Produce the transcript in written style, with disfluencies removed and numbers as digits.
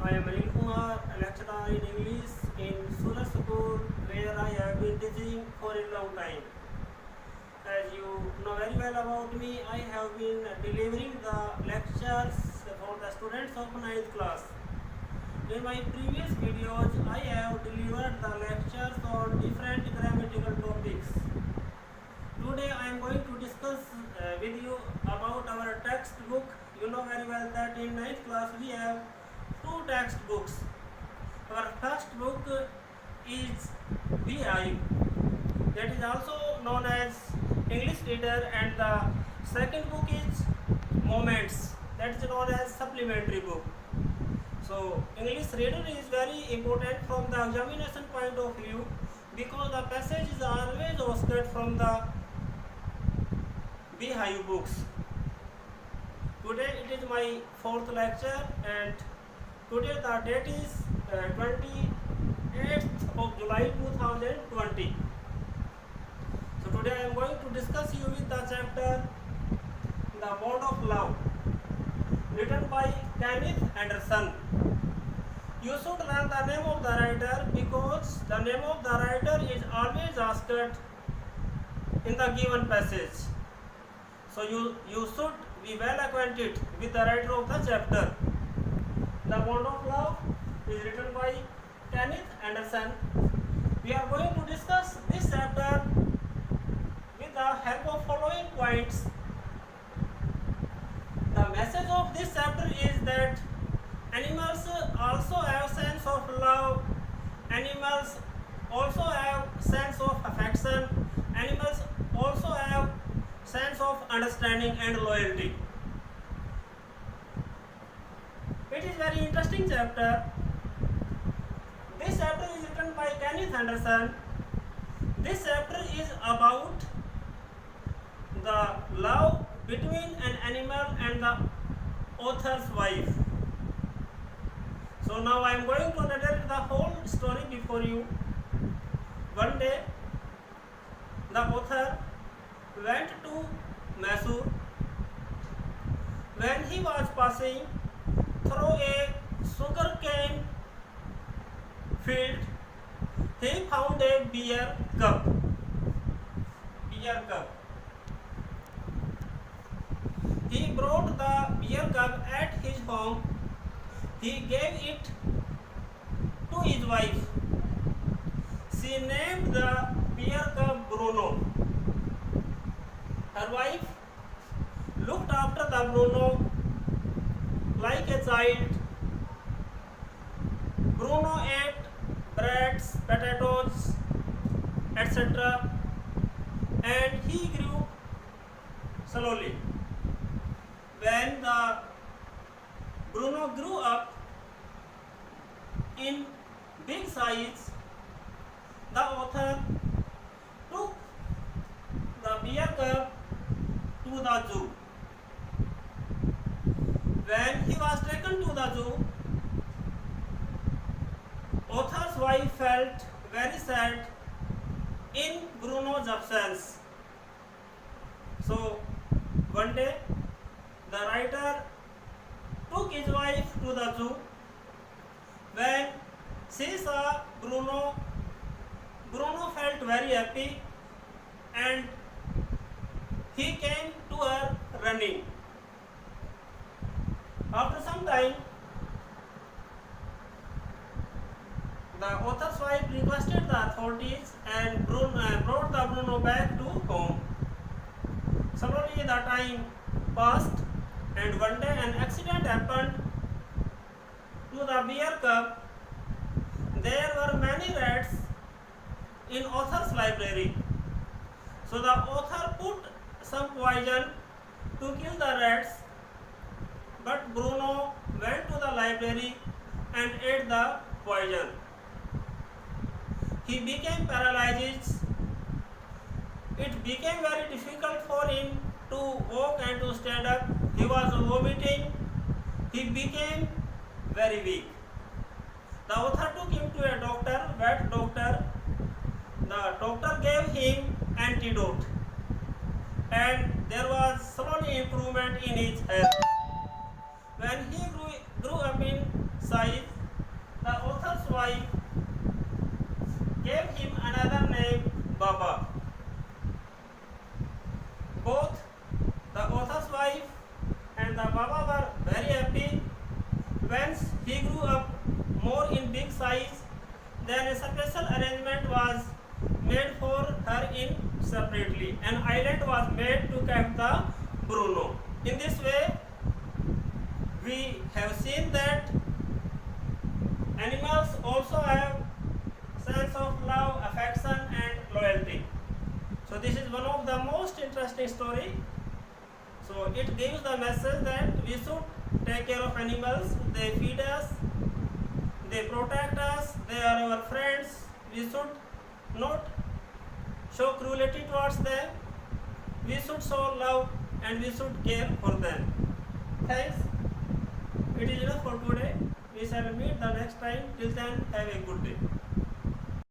I am Anil Kumar, a lecturer in English in SURAJ school where I have been teaching for a long time. As you know very well about me, I have been delivering the lectures for the students of 9th class. In my previous videos, I have delivered the lectures on different grammatical topics. Today I am going to discuss with you about our textbook. You know very well that in 9th class we have two textbooks. Our first book is Beehive, that is also known as English Reader, and the second book is Moments, that is known as supplementary book. So English Reader is very important from the examination point of view because the passage is always asked from the Beehive books. Today it is my fourth lecture, and today the date is 28th of July 2020. So today I am going to discuss you with the chapter The Bond of Love, written by Kenneth Anderson. You should learn the name of the writer because the name of the writer is always asked in the given passage. So you should be well acquainted with the writer of the chapter. The Bond of Love is written by Kenneth Anderson. We are going to discuss this chapter with the help of following points. The message of this chapter is that animals also have sense of love. Animals also have sense of affection. Animals also have sense of understanding and loyalty. It is very interesting chapter. This chapter is written by Kenneth Anderson. This chapter is about the love between an animal and the author's wife. So now I am going to narrate the whole story before you. One day, the author went to Mysore. When he was passing through a sugarcane field, he found a beer cub. He brought the beer cub at his home. He gave it to his wife. She named the beer cub Bruno. Her wife looked after the Bruno like a child. Bruno ate breads, potatoes, etc. and he grew slowly. When the Bruno grew up in big size, the author took the beer cub to the zoo. When he was taken to the zoo, author's wife felt very sad in Bruno's absence. So one day the writer took his wife to the zoo. When she saw Bruno, Bruno felt very happy and he came to her running. After some time, the author's wife requested the authorities and brought the Bruno back to home. Slowly the time passed, and one day an accident happened to the beer cub. There were many rats in author's library. So the author put some poison to kill the rats, but Bruno went to the library and ate the poison. He became paralyzed. It became very difficult for him to walk and to stand up. He was vomiting. He became very weak. The author took him to a doctor, vet doctor. The doctor gave him antidote, and there was slowly improvement in his health. When he grew up in size, gave him another name, Baba. Both the author's wife and the Baba were very happy. Once he grew up more in big size, then a special arrangement was made for her in separately. An island was made to keep the Bruno. In this way, we have seen that animals also have sense of love, affection and loyalty. So this is one of the most interesting story. So it gives the message that we should take care of animals. They feed us, they protect us, they are our friends. We should not show cruelty towards them. We should show love and we should care for them. Thanks. It is enough for today. We shall meet the next time. Till then, have a good day.